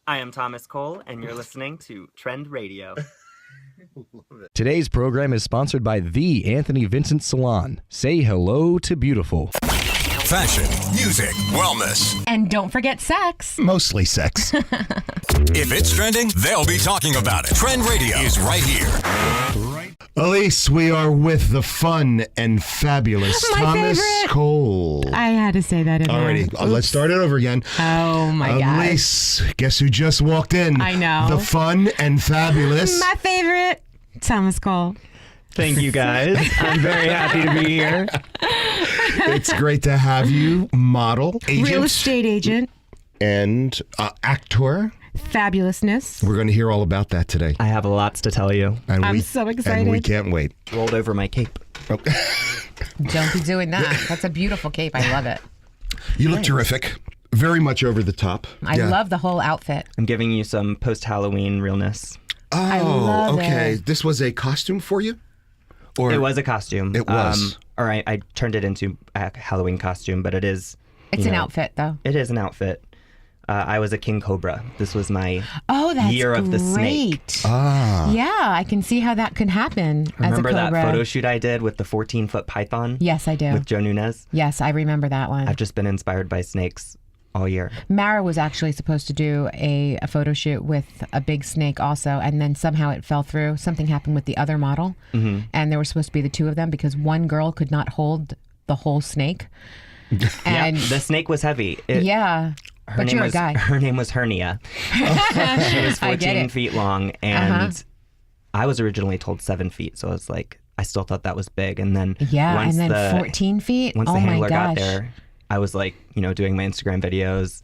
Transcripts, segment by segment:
I am Thomas Cole, and you're listening to Trend Radio. Today's program is sponsored by the Anthony Vincent Salon. Say hello to beautiful. Fashion, music, wellness. And don't forget sex. Mostly sex. If it's trending, they'll be talking about it. Trend Radio is right here. Alyse, we are with the fun and fabulous My Thomas favorite. Cole. I had to say that in Alrighty, there. let's start it over again. Oh my gosh. Alyse, guess who just walked in? I know. The fun and fabulous. My favorite, Thomas Cole. Thank you, guys. I'm very happy to be here. It's great to have you, model, agent, Real estate agent. and actor. Fabulousness. We're going to hear all about that today. I have lots to tell you. And I'm so excited. And we can't wait. Rolled over my cape. Oh. Don't be doing that. That's a beautiful cape. I love it. You look terrific. Very much over the top. I love the whole outfit. I'm giving you some post-Halloween realness. Oh, I love okay. it. This was a costume for you? Or It was a costume. It was. Or I turned it into a Halloween costume, but it is... It's an outfit, though. It is an outfit. I was a king cobra. This was my That's year of the snake. Ah. Yeah, I can see how that could happen Remember as a that cobra. photo shoot I did with the 14-foot python? Yes, I do. With Joe Nunez? Yes, I remember that one. I've just been inspired by snakes all year. Mara was actually supposed to do a photo shoot with a big snake also, and then somehow it fell through. Something happened with the other model, and there were supposed to be the two of them because one girl could not hold the whole snake. And The snake was heavy. But you're a guy. Her name was Hernia. She was I get 14 it. feet long, and I was originally told 7 feet, so I was like, I still thought that was big. And then once and then the 14 feet? Once Oh the my handler got gosh. there, I was like, doing my Instagram videos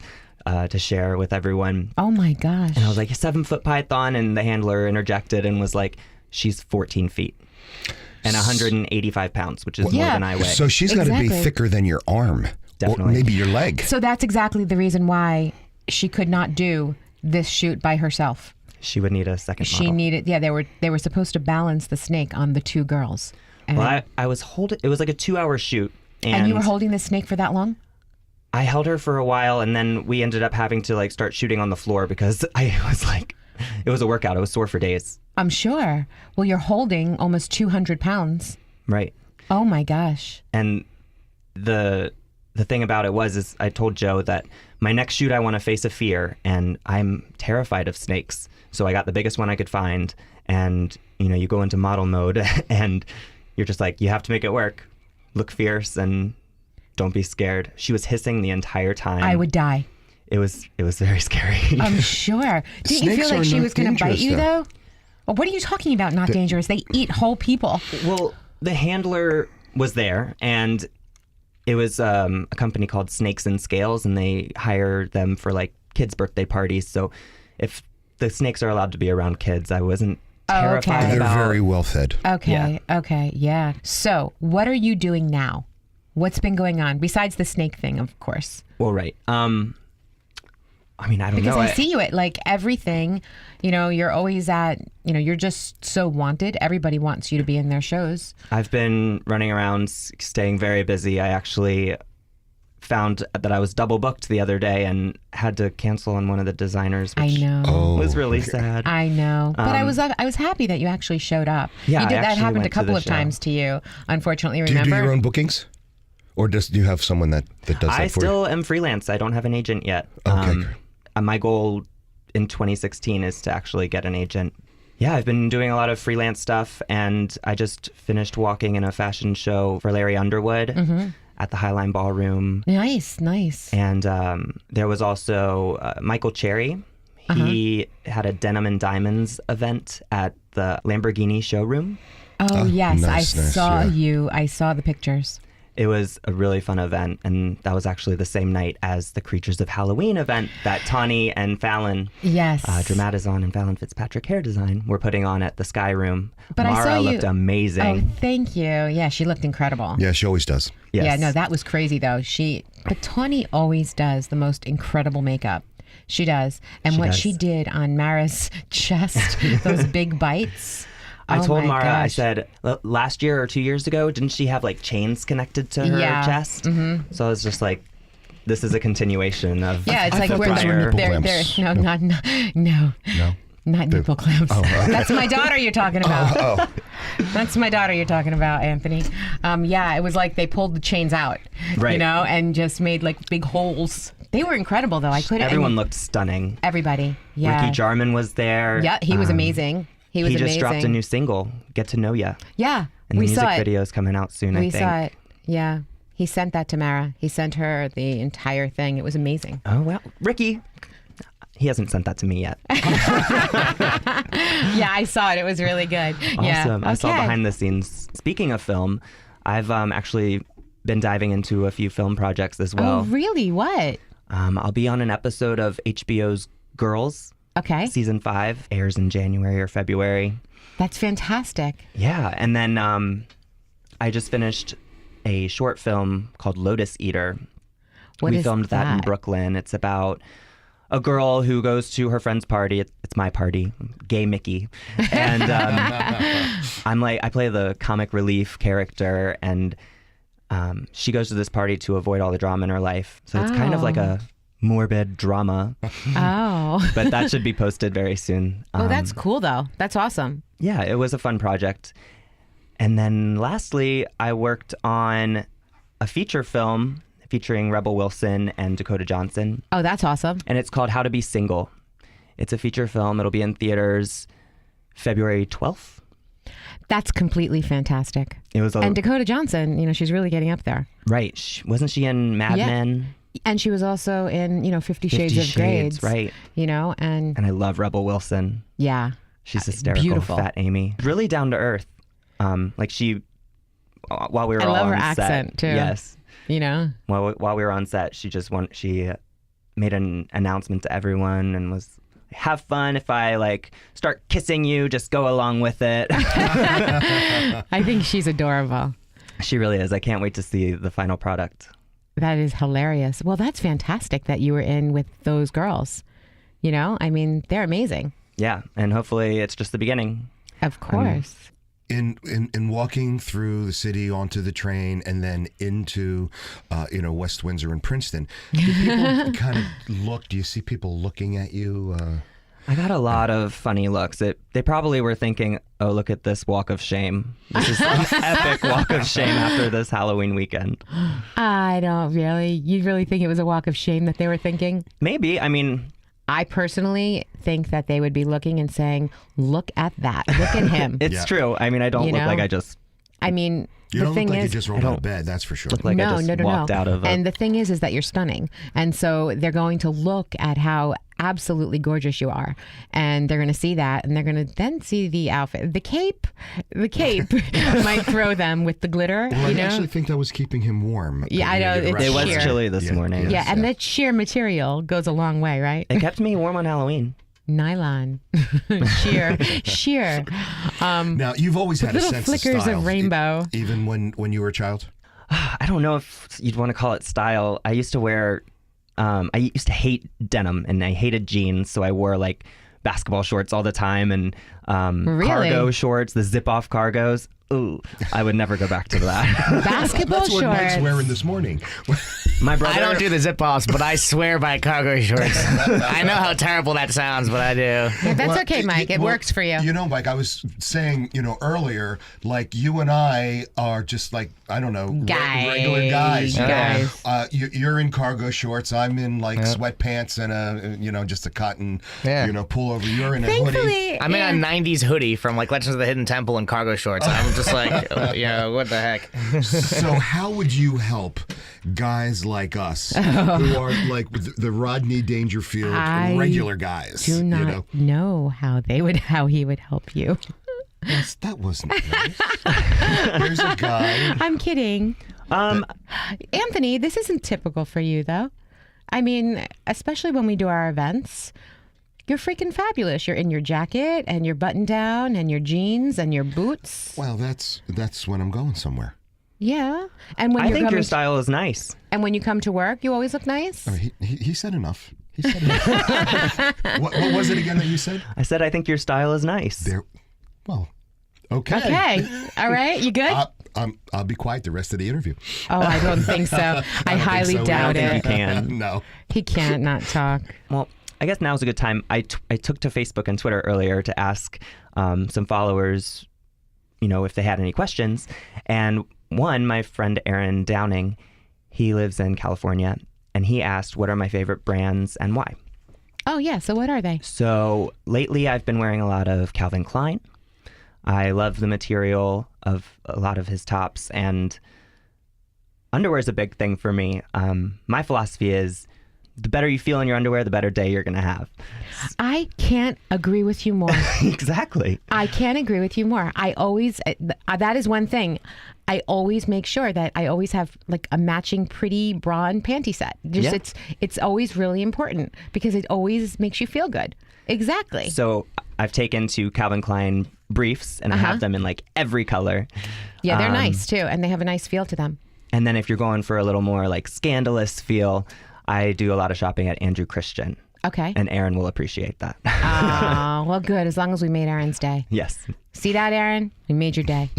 to share with everyone. Oh my gosh. And I was like, a 7-foot python, and the handler interjected and was like, she's 14 feet. And 185 pounds, which is more than I weigh. So she's got to be Exactly. thicker than your arm. Definitely. Or maybe your leg. So that's exactly the reason why she could not do this shoot by herself. She would need a second She model. needed, they were supposed to balance the snake on the two girls. And, Well, I was holding, it was like a 2-hour shoot. and you were holding the snake for that long? I held her for a while, and then we ended up having to start shooting on the floor because I was like, it was a workout. I was sore for days. I'm sure. Well, you're holding almost 200 pounds. Right. Oh my gosh. And the thing about it is I told Joe that my next shoot I want to face a fear, and I'm terrified of snakes. So I got the biggest one I could find, and you go into model mode and you're just like, you have to make it work. Look fierce and don't be scared. She was hissing the entire time. I would die. It was very scary. I'm sure. Didn't you Snakes feel like are she not was going to bite dangerous, you, though. though? Well, what are you talking about, not dangerous? They eat whole people. Well, the handler was there, and it was a company called Snakes and Scales, and they hire them for kids' birthday parties. So if the snakes are allowed to be around kids, I wasn't terrified They're about. very well fed. Okay, yeah. So what are you doing now? What's been going on besides the snake thing, of course? Well, right. I mean, I don't Because know. I see you at everything, you're always at, you're just so wanted. Everybody wants you to be in their shows. I've been running around, staying very busy. I actually found that I was double booked the other day and had to cancel on one of the designers, which I know. was really sad. I know. But I was happy that you actually showed up. Yeah, you did, I that actually happened a went to couple the of show. times to you, unfortunately, Do you remember? do your own bookings? Or do you have someone that does that I for you? still am freelance. I don't have an agent yet. Okay. My goal in 2016 is to actually get an agent. Yeah, I've been doing a lot of freelance stuff, and I just finished walking in a fashion show for Larry Underwood at the Highline Ballroom. Nice. And there was also Michael Cherry. He had a Denim and Diamonds event at the Lamborghini showroom. Oh, yes. nice, I saw the pictures. It was a really fun event, and that was actually the same night as the Creatures of Halloween event that Tawny and Fallon, Yes. Dramatizon and Fallon Fitzpatrick Hair Design, were putting on at the Sky Room. But Mara I saw you. looked amazing. Oh, thank you. Yeah, she looked incredible. Yeah, she always does. Yes. Yeah, no, that was crazy though. But Tawny always does the most incredible makeup. She does. And what does. she did on Mara's chest, those big bites. I Oh told my Mara, I gosh. said, last year or 2 years ago, didn't she have chains connected to her Yeah. chest? So I was just like, this is a continuation of Yeah, it's I like thought we're those were nipple clamps. no, not nipple clamps. That's my daughter you're talking about. That's my daughter you're talking about, Anthony. Yeah, it was like they pulled the chains out, Right. and just made like big holes. They were incredible, though. I couldn't. Everyone looked stunning. Everybody. Yeah. Ricky Jarman was there. Yeah, he was amazing. He was amazing. just dropped a new single, "Get to Know Ya," Yeah, and the we music saw it. video's coming out soon. I We think. saw it. Yeah, he sent that to Mara. He sent her the entire thing. It was amazing. Oh well, Ricky. He hasn't sent that to me yet. Yeah, I saw it. It was really good. Yeah. Awesome. I saw Okay. behind the scenes. Speaking of film, I've actually been diving into a few film projects as Oh, well. really? What? I'll be on an episode of HBO's Girls. Okay. Season 5 airs in January or February. That's fantastic. Yeah, and then I just finished a short film called Lotus Eater. What We is filmed that in Brooklyn. It's about a girl who goes to her friend's party. It's my party, Gay Mickey, and I play the comic relief character, and she goes to this party to avoid all the drama in her life. So it's kind of like a morbid drama, Oh. but that should be posted very soon. Oh, that's cool, though. That's awesome. Yeah, it was a fun project. And then lastly, I worked on a feature film featuring Rebel Wilson and Dakota Johnson. Oh, that's awesome. And it's called How to Be Single. It's a feature film. It'll be in theaters February 12th. That's completely fantastic. It was And Dakota Johnson, she's really getting up there. right. Wasn't she in Mad Yeah. Men? And she was also in, 50 Shades of Grey. Right. And And I love Rebel Wilson. yeah. She's hysterical. Beautiful. Fat Amy. Really down to earth. Like she, while we were I all love her on accent, set, too. Yes. While we were on set, she made an announcement to everyone and was, have fun. If I start kissing you, just go along with it. I think she's adorable. She really is. I can't wait to see the final product. That is hilarious. Well, that's fantastic that you were in with those girls. They're amazing. Yeah, and hopefully it's just the beginning. Of course. In walking through the city onto the train and then into West Windsor and Princeton, do people kind of look? Do you see people looking at you? I got a lot of funny looks. They probably were thinking, "Oh, look at this walk of shame. This is an epic walk of shame after this Halloween weekend." I don't really. You really think it was a walk of shame that they were thinking? Maybe. I mean, I personally think that they would be looking and saying, "Look at that. Look at him." it's true. I mean, I don't You look know? like I just You the don't thing look like is, you just rolled out of bed, that's for sure. look like I just walked out of a... And the thing is that you're stunning. And so they're going to look at how absolutely gorgeous you are. And they're going to see that. And they're going to then see the outfit. The cape might throw them with the glitter. Well, I actually think that was keeping him warm. Yeah, I know, it's It was sheer. chilly this morning. Yeah, and that sheer material goes a long way, right? It kept me warm on Halloween. Nylon. sheer. Now, you've always had a little sense flickers of style. of rainbow. Even when you were a child? I don't know if you'd want to call it style. I used to wear... I used to hate denim and I hated jeans, so I wore basketball shorts all the time and Really? cargo shorts, the zip-off cargos. Ooh, I would never go back to that. Basketball That's what shorts. Mike's wearing this morning. My brother... I don't do the zip offs, but I swear by cargo shorts. I know how terrible that sounds, but I do. Yeah, that's Well, okay, Mike. It works for you. Mike, I was saying, earlier, you and I are just I don't know, Guys. regular guys. Guys. You're in cargo shorts. I'm in sweatpants and just a cotton, pullover. You're in a hoodie. Thankfully, I'm in a 90s hoodie from Legends of the Hidden Temple and cargo shorts. I'm just what the heck? So how would you help guys like us who are the Rodney Dangerfield I regular guys? do not know how he would help you. Yes, that wasn't nice. There's a guy. I'm kidding. Anthony, this isn't typical for you, though. I mean, especially when we do our events. You're freaking fabulous. You're in your jacket and your button down and your jeans and your boots. Well, that's when I'm going somewhere. Yeah. And when I you're think coming your style is nice. and when you come to work, you always look nice. He said enough. He said enough. What was it again that you said? I said I think your style is nice. Well, okay. Okay. All right. You good? I'll be quiet the rest of the interview. Oh, I don't think so. I highly doubt I it. don't think you can. No. He can't not talk. Well, I guess now's a good time. I took to Facebook and Twitter earlier to ask some followers, if they had any questions. And one, my friend Aaron Downing, he lives in California, and he asked, what are my favorite brands and why? Oh, yeah. So what are they? So lately I've been wearing a lot of Calvin Klein. I love the material of a lot of his tops, and underwear is a big thing for me. My philosophy is the better you feel in your underwear, the better day you're going to have. I can't agree with you more. Exactly. I can't agree with you more. I always, that is one thing. I always make sure that I always have like a matching pretty bra and panty set. It's always really important because it always makes you feel good. Exactly. So I've taken to Calvin Klein briefs, and I have them in like every color. Yeah, they're nice too, and they have a nice feel to them. And then if you're going for a little more like scandalous feel, I do a lot of shopping at Andrew Christian. Okay. And Aaron will appreciate that. Oh, well, good. As long as we made Aaron's day. Yes. See that, Aaron? We made your day.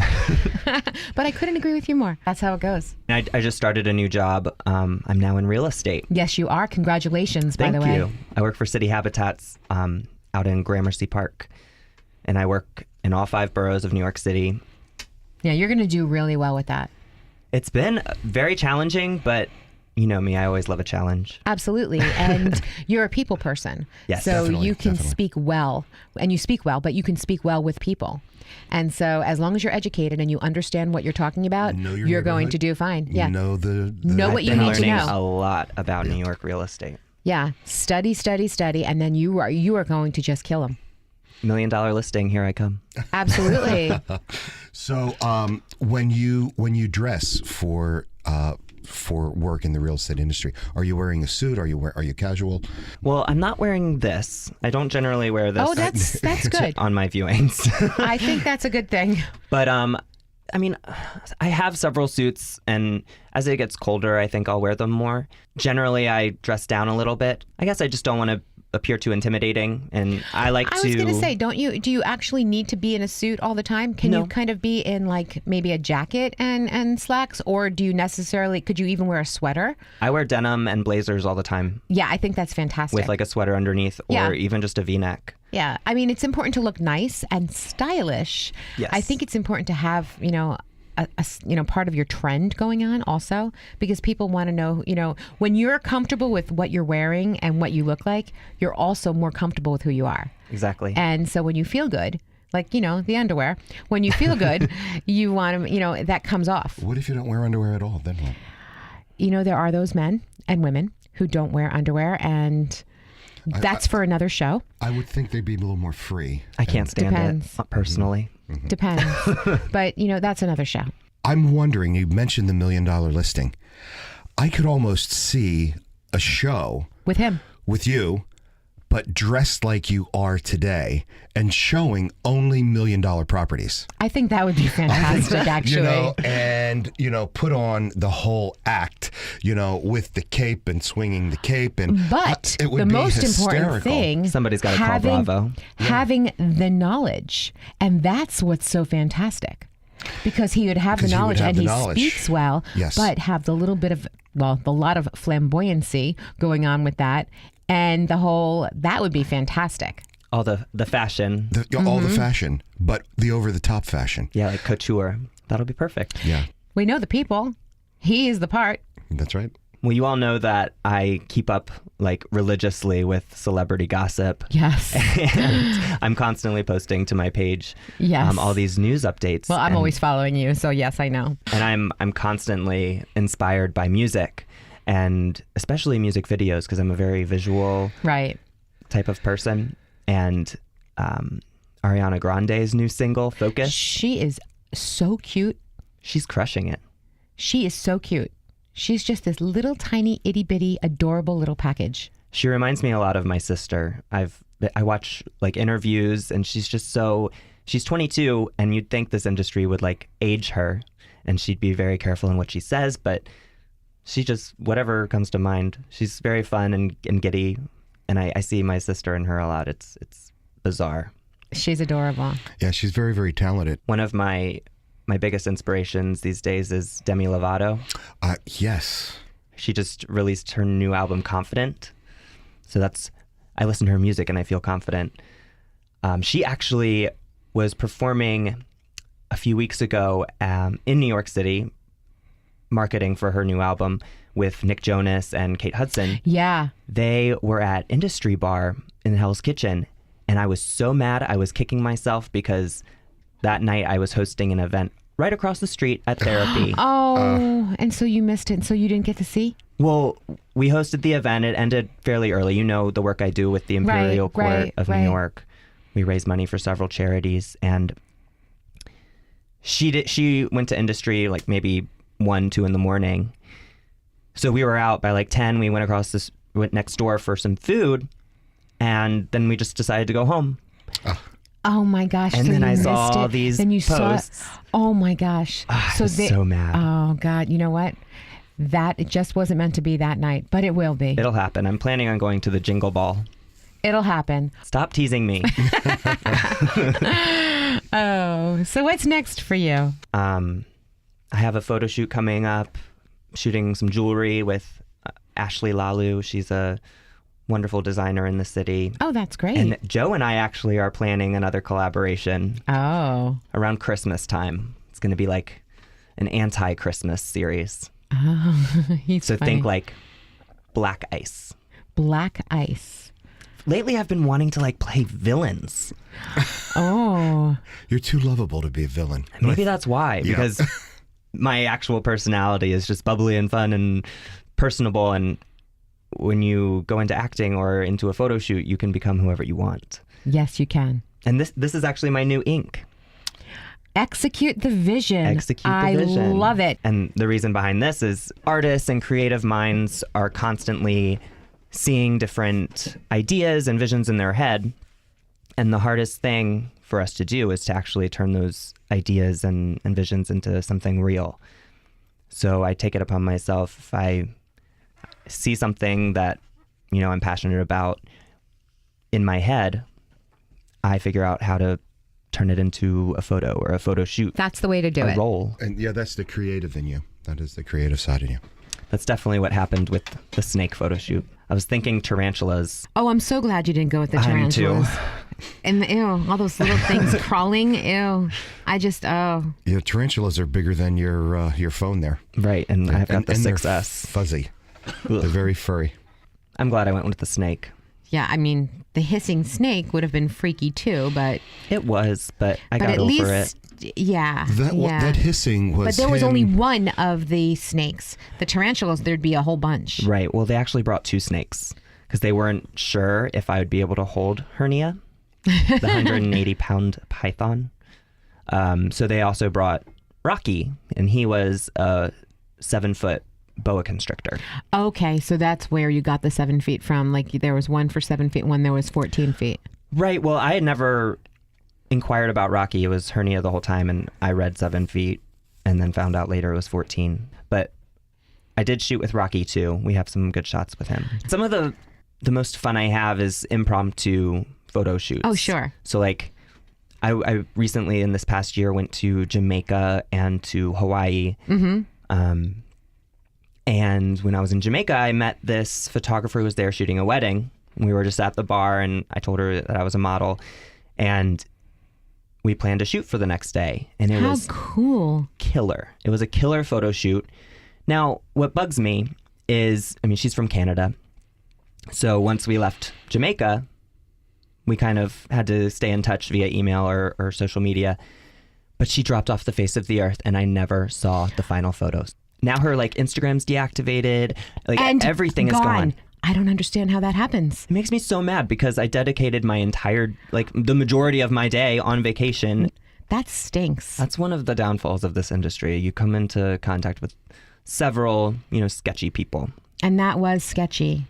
But I couldn't agree with you more. That's how it goes. I just started a new job. I'm now in real estate. Yes, you are. Congratulations, by Thank the way. you. I work for City Habitats out in Gramercy Park, and I work in all 5 boroughs of New York City. Yeah, you're going to do really well with that. It's been very challenging, but you know me, I always love a challenge. Absolutely. And you're a people person. Yes, so definitely, you can definitely. speak well, and you speak well, but you can speak well with people. And so as long as you're educated and you understand what you're talking about, Know your you're going neighborhood. to do fine. Yeah. Know Know what I've you been need to learning know. a lot about New York real estate. Yeah. Study, and then you are going to just kill them. $1 million listing, here I come. Absolutely. So when you dress for work in the real estate industry, are you wearing a suit? Are you casual? Well, I'm not wearing this. I don't generally wear this. Oh, that's good. on my viewings. I think that's a good thing. But I mean, I have several suits, and as it gets colder, I think I'll wear them more. Generally, I dress down a little bit. I guess I just don't want to appear too intimidating, and I was going to say, do you actually need to be in a suit all the time? Can No. you kind of be in like maybe a jacket and slacks, or could you even wear a sweater? I wear denim and blazers all the time Yeah, I think that's fantastic. with like a sweater underneath, or Yeah. even just a V-neck. Yeah, I mean, it's important to look nice and stylish. Yes. I think it's important to have, a part of your trend going on also, because people want to know, when you're comfortable with what you're wearing and what you look like, you're also more comfortable with who you are. Exactly. And so when you feel good, like, the underwear, when you feel good, you want to, that comes off. What if you don't wear underwear at all? Then what? There are those men and women who don't wear underwear, and that's for another show. I would think they'd be a little more free. I can't stand Depends. it personally. Depends. But, that's another show. I'm wondering, you mentioned the $1 million listing. I could almost see a show With him. with you, but dressed like you are today and showing only $1 million properties. I think that would be fantastic, actually. And put on the whole act, with the cape and swinging the cape, and But it would the be most important hysterical. thing, Somebody's gotta call Bravo. Having the knowledge, and that's what's so fantastic, because he would have the Because he would knowledge, have and the he knowledge. speaks well, Yes. but have the little bit of the lot of flamboyancy going on with that, and that would be fantastic. All the fashion. All the fashion, but the over-the-top fashion. Yeah, like couture. That'll be perfect. Yeah, We know the people. He is the part. that's right. Well, you all know that I keep up like religiously with celebrity gossip. Yes. And I'm constantly posting to my page Yes. all these news updates. Well, I'm and, always following you, so yes, I know. and I'm constantly inspired by music, and especially music videos, because I'm a very visual Right. type of person. And Ariana Grande's new single, Focus, She is so cute. she's crushing it. She is so cute. She's just this little tiny itty bitty adorable little package. She reminds me a lot of my sister. I watch like interviews, and she's 22, and you'd think this industry would like age her, and she'd be very careful in what she says, but she just, whatever comes to mind. She's very fun and giddy, and I see my sister in her a lot. It's bizarre. She's adorable. Yeah, she's very, very talented. One of my my biggest inspirations these days is Demi Lovato. Yes. She just released her new album, Confident. So I listen to her music and I feel confident. She actually was performing a few weeks ago in New York City, marketing for her new album with Nick Jonas and Kate Hudson. Yeah. They were at Industry Bar in Hell's Kitchen, and I was so mad I was kicking myself because that night I was hosting an event right across the street at Therapy. And so you missed it, and so you didn't get to see? Well, we hosted the event. It ended fairly early. You know the work I do with the Imperial Court of New York. We raise money for several charities, and she went to Industry like maybe 1, 2 in the morning. So we were out by like 10. We went next door for some food, and then we just decided to go home. Oh my gosh! And so then you I missed saw it. these then you posts. Saw. Oh my gosh! I was so mad. Oh God! You know what? It just wasn't meant to be that night, but it will be. It'll happen. I'm planning on going to the Jingle Ball. It'll happen. Stop teasing me. Oh, so what's next for you? I have a photo shoot coming up, shooting some jewelry with Ashley Lalu. She's a wonderful designer in the city. Oh, that's great. And Joe and I actually are planning another collaboration around Christmas time. It's going to be like an anti-Christmas series. Oh, he's So funny. think like Black Ice. Black Ice. Lately, I've been wanting to like play villains. Oh. You're too lovable to be a villain. Maybe that's why, because my actual personality is just bubbly and fun and personable. And when you go into acting or into a photo shoot, you can become whoever you want. Yes, you can. And this is actually my new ink. Execute the vision. Execute the vision. I love it. And the reason behind this is artists and creative minds are constantly seeing different ideas and visions in their head. And the hardest thing for us to do is to actually turn those ideas and visions into something real. So I take it upon myself, if I see something that, I'm passionate about in my head, I figure out how to turn it into a photo or a photo shoot. That's the way to do a it. role. And that's the creative in you. That is the creative side in you. That's definitely what happened with the snake photo shoot. I was thinking tarantulas. Oh, I'm so glad you didn't go with the tarantulas. And ew, all those little things crawling. Ew. Yeah, tarantulas are bigger than your phone there. Right, and I've got the and they're 6S. fuzzy. They're very furry. I'm glad I went with the snake. Yeah, I mean, the hissing snake would have been freaky too, but It was, but I but got at over least, it. yeah, That hissing was. But there was him. only one of the snakes. The tarantulas, there'd be a whole bunch. Right, well, they actually brought 2 snakes because they weren't sure if I would be able to hold Hernia, the 180-pound python. So they also brought Rocky, and he was a 7-foot boa constrictor. Okay, so that's where you got the 7 feet from. Like there was one for 7 feet, one there was 14 feet. Right, well, I had never inquired about Rocky. It was Hernia the whole time, and I read 7 feet and then found out later it was 14. But I did shoot with Rocky too. We have some good shots with him. Some of the most fun I have is impromptu photo shoots. Oh, sure. So like I recently in this past year went to Jamaica and to Hawaii. Mm-hmm. And when I was in Jamaica, I met this photographer who was there shooting a wedding. We were just at the bar and I told her that I was a model, and we planned to shoot for the next day. And it was cool. Killer. It was a killer photo shoot. Now, what bugs me is, she's from Canada. So once we left Jamaica, we kind of had to stay in touch via email or social media. But she dropped off the face of the earth and I never saw the final photos. Now her Instagram's deactivated. And everything is gone. I don't understand how that happens. It makes me so mad because I dedicated my entire, the majority of my day on vacation. That stinks. That's one of the downfalls of this industry. You come into contact with several, sketchy people. And that was sketchy.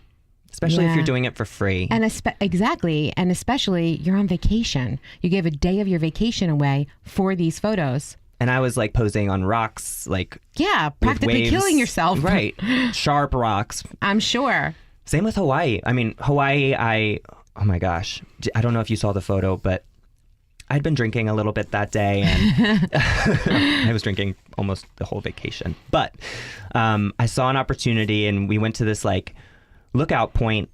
Especially if you're doing it for free. And exactly. And especially you're on vacation. You gave a day of your vacation away for these photos. And I was posing on rocks, yeah, practically waves. killing yourself. Right. Sharp rocks. I'm sure. Same with Hawaii. Hawaii, oh my gosh. I don't know if you saw the photo, but I'd been drinking a little bit that day, and I was drinking almost the whole vacation. But I saw an opportunity, and we went to this like lookout point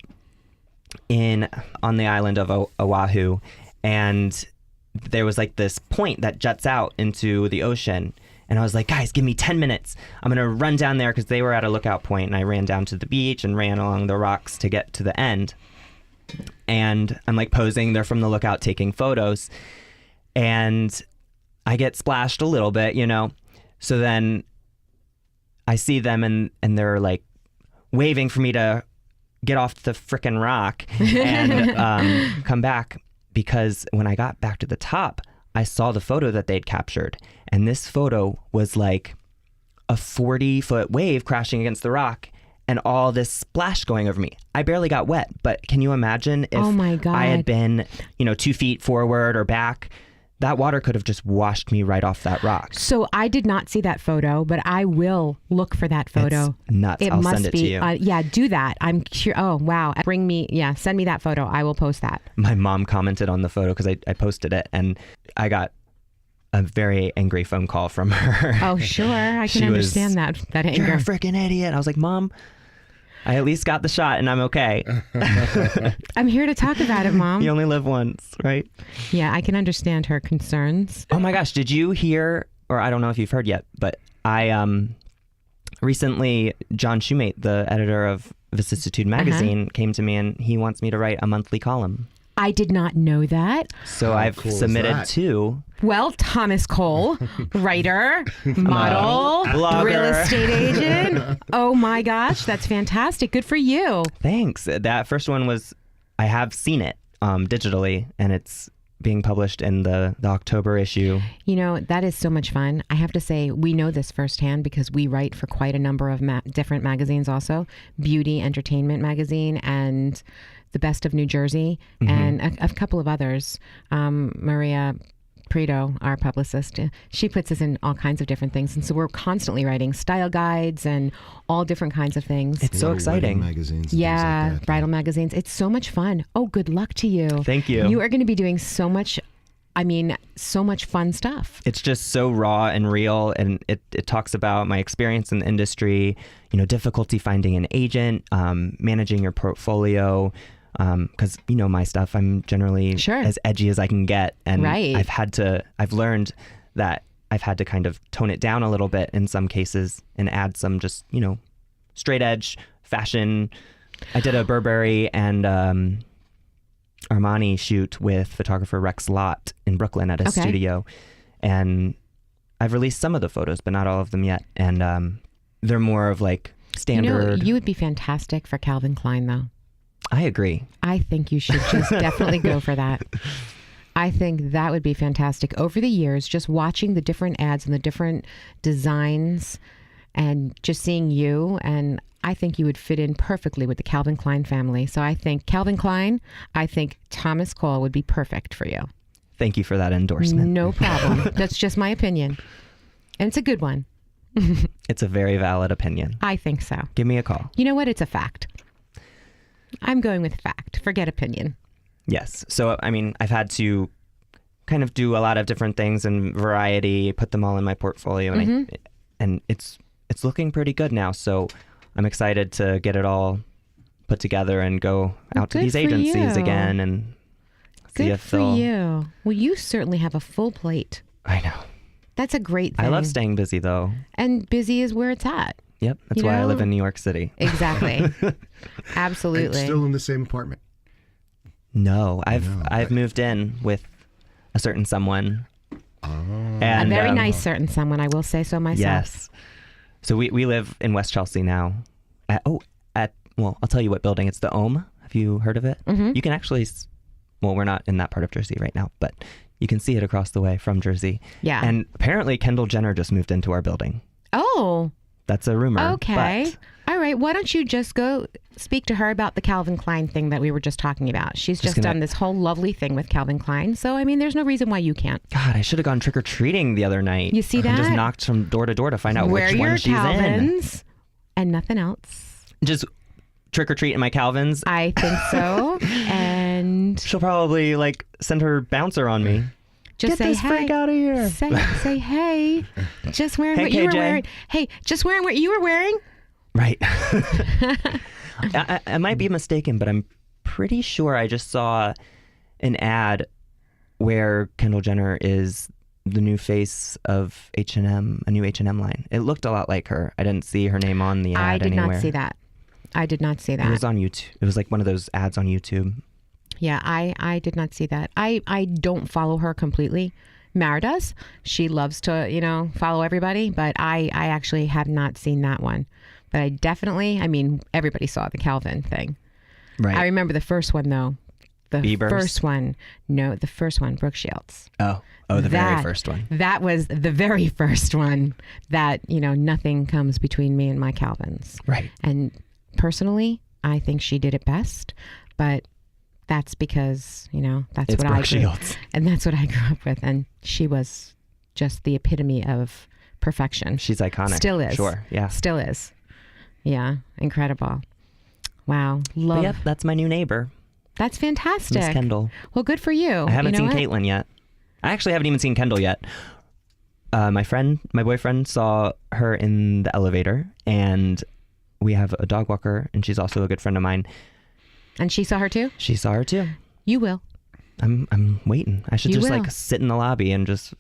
on the island of Oahu, and there was like this point that juts out into the ocean. And I was like, guys, give me 10 minutes. I'm going to run down there, because they were at a lookout point, and I ran down to the beach and ran along the rocks to get to the end. And I'm like posing. They're from the lookout taking photos. And I get splashed a little bit, you know. So then I see them, and they're like waving for me to get off the frickin' rock and come back. Because when I got back to the top, I saw the photo that they'd captured. And this photo was like a 40-foot wave crashing against the rock and all this splash going over me. I barely got wet, but can you imagine if Oh my God. I had been, 2 feet forward or back? That water could have just washed me right off that rock. So I did not see that photo, but I will look for that photo. It's nuts. I'll must send it be, to you. yeah, do that. I'm curious. Oh, wow. Send me that photo. I will post that. My mom commented on the photo because I posted it, and I got a very angry phone call from her. Oh, sure. I She can was, understand that anger. You're a freaking idiot. I was like, Mom, I at least got the shot and I'm okay. I'm here to talk about it, Mom. You only live once, right? Yeah, I can understand her concerns. Oh my gosh, did you hear, or I don't know if you've heard yet, but I recently, John Shoemate, the editor of Vicissitude magazine, came to me, and he wants me to write a monthly column. I did not know that. So I've cool is submitted that? 2. Well, Thomas Cole, writer, model, blogger. real estate agent. Oh my gosh, that's fantastic. Good for you. Thanks. That first one was, I have seen it digitally, and it's being published in the October issue. You know, that is so much fun. I have to say, we know this firsthand because we write for quite a number of different magazines also. Beauty, Entertainment Magazine, and The Best of New Jersey, and a couple of others. Maria Prito, our publicist, she puts us in all kinds of different things. And so we're constantly writing style guides and all different kinds of things. It's so Little exciting. wedding magazines. And Yeah, things like that. bridal magazines. It's so much fun. Oh, good luck to you. Thank you. You are going to be doing so much fun stuff. It's just so raw and real, and it talks about my experience in the industry, difficulty finding an agent, managing your portfolio, because my stuff, I'm generally Sure. as edgy as I can get, and Right. I've learned that I've had to kind of tone it down a little bit in some cases and add some just straight edge fashion. I did a Burberry and Armani shoot with photographer Rex Lott in Brooklyn at his Okay. studio, and I've released some of the photos, but not all of them yet, and they're more of like standard. You would be fantastic for Calvin Klein, though. I agree. I think you should just definitely go for that. I think that would be fantastic. Over the years, just watching the different ads and the different designs and just seeing you, and I think you would fit in perfectly with the Calvin Klein family. So I think Calvin Klein, I think Thomas Cole would be perfect for you. Thank you for that endorsement. No problem. That's just my opinion. And it's a good one. It's a very valid opinion. I think so. Give me a call. You know what? It's a fact. I'm going with fact. Forget opinion. Yes. So, I've had to kind of do a lot of different things and variety, put them all in my portfolio, and it's looking pretty good now. So I'm excited to get it all put together and go out to good these for agencies you. again and see Good if for they'll... you. Well, you certainly have a full plate. I know. That's a great thing. I love staying busy though. And busy is where it's at. Yep. That's You why I know- live in New York City. Exactly. And Absolutely. still in the same apartment. No, I've know. moved in with a certain someone. Oh. a And, very nice certain someone, I will say so myself. Yes. So we live in West Chelsea now. Well, I'll tell you what building. It's the Ohm. Have you heard of it? Mm-hmm. You can actually, well, we're not in that part of Jersey right now, but you can see it across the way from Jersey. Yeah. And apparently Kendall Jenner just moved into our building. Oh, That's a rumor. okay. But All right. Why don't you just go speak to her about the Calvin Klein thing that we were just talking about? She's just gonna- done this whole lovely thing with Calvin Klein. So, there's no reason why you can't. God, I should have gone trick-or-treating the other night. You see And just that? knocked from door to door to find out Wear which your one she's in. Calvins and nothing else. Just trick-or-treat in my Calvins. I think so. And She'll probably send her bouncer on me. Just Get say this hey. freak out of here. Say hey. Just wearing Hey, what you were KJ. wearing. Hey, just wearing what you were wearing. Right. I might be mistaken, but I'm pretty sure I just saw an ad where Kendall Jenner is the new face of H&M, a new H&M line. It looked a lot like her. I didn't see her name on the ad I did anywhere. not see that. I did not see that. It was on YouTube. It was like one of those ads on YouTube. Yeah, I did not see that. I don't follow her completely. Mara does. She loves to, follow everybody, but I actually have not seen that one. But I definitely, everybody saw the Calvin thing. Right. I remember the first one, though. The Bieber's? first one. No, the first one, Brooke Shields. Oh, the very first one. That was the very first one that, nothing comes between me and my Calvins. Right. And personally, I think she did it best, but that's because, that's It's what Brooke I grew Shields. and that's what I grew up with. And she was just the epitome of perfection. She's iconic. Still is. Sure, yeah. Still is. Yeah, incredible. Wow. Love. But yep, that's my new neighbor, That's fantastic. Miss Kendall. Well, good for you. I haven't You know seen what? Caitlin yet. I actually haven't even seen Kendall yet. My boyfriend saw her in the elevator, and we have a dog walker, and she's also a good friend of mine. And she saw her too? She saw her too. You will. I'm waiting. I should You just will. like sit in the lobby and just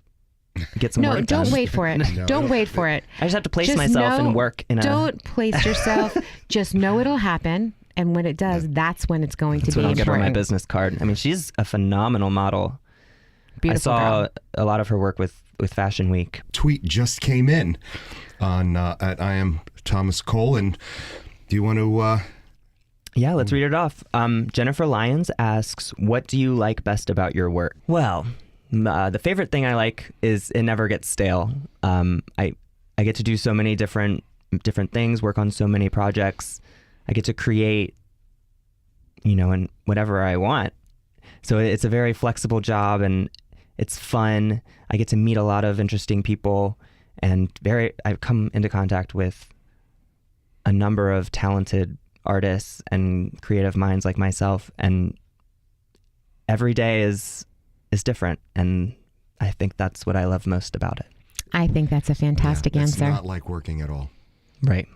get some No, work don't done. wait for it. Don't wait for it. I just have to place Just myself know- and work in a. Don't place yourself. Just know it'll happen. And when it does, that's when it's going That's to what be I'll get on my important. business card. I mean, she's a phenomenal model. Beautiful I saw girl. a lot of her work with Fashion Week. Tweet just came in on at I am Thomas Cole, and do you want to? Yeah, let's read it off. Jennifer Lyons asks, what do you like best about your work? Well, the favorite thing I like is it never gets stale. I get to do so many different things, work on so many projects. I get to create, and whatever I want. So it's a very flexible job, and it's fun. I get to meet a lot of interesting people, and I've come into contact with a number of talented artists and creative minds like myself, and every day is different, and I think that's what I love most about it. I think that's a fantastic It's answer. not like working at all. Right.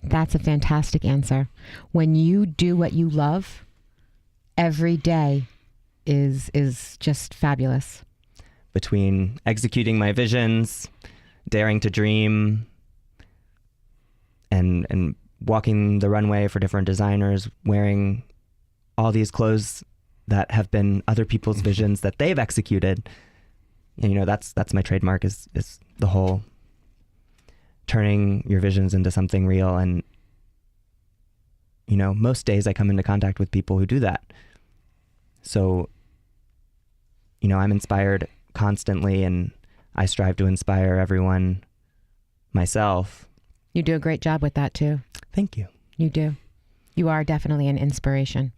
That's a fantastic answer. When you do what you love, every day is just fabulous. Between executing my visions, daring to dream, and walking the runway for different designers, wearing all these clothes that have been other people's visions that they've executed. And, that's my trademark is the whole turning your visions into something real. And, most days I come into contact with people who do that. So, I'm inspired constantly, and I strive to inspire everyone myself. You do a great job with that too. Thank you. You do. You are definitely an inspiration.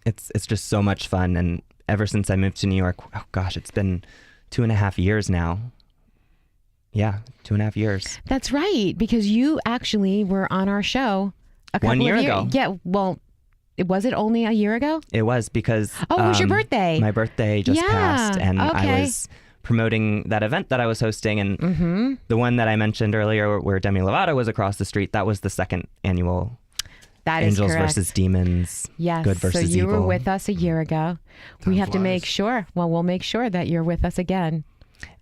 It's just so much fun. And ever since I moved to New York, oh gosh, it's been 2.5 years now. Yeah, 2.5 years. That's right, because you actually were on our show a couple 1 year of years ago. Yeah, well, was it only a year ago? It was because Oh, it was your birthday. My birthday just Yeah, passed, and I okay. was promoting that event that I was hosting, and the one that I mentioned earlier where Demi Lovato was across the street, that was the second annual That is Angels correct. versus Demons, Yes. Good versus so you Evil. were with us a year ago. We Time have to make flies. sure. Well, we'll make sure that you're with us again.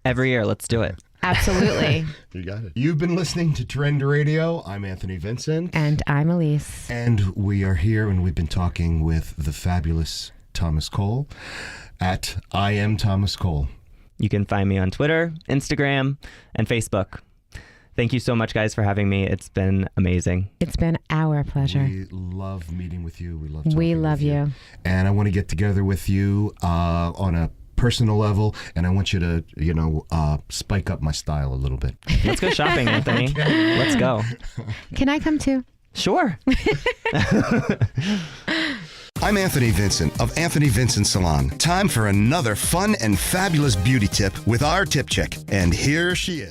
Every year, let's do it. Absolutely. You got it. You've been listening to Trend Radio. I'm Anthony Vincent. And I'm Alyse. And we are here, and we've been talking with the fabulous Thomas Cole at I am Thomas Cole. You can find me on Twitter, Instagram, and Facebook. Thank you so much, guys, for having me. It's been amazing. It's been our pleasure. We love meeting with you. We love talking We with love you. And I want to get together with you on a personal level, and I want you to, spike up my style a little bit. Let's go shopping, Anthony. Let's go. Can I come too? Sure. I'm Anthony Vincent of Anthony Vincent Salon. Time for another fun and fabulous beauty tip with our tip chick. And here she is.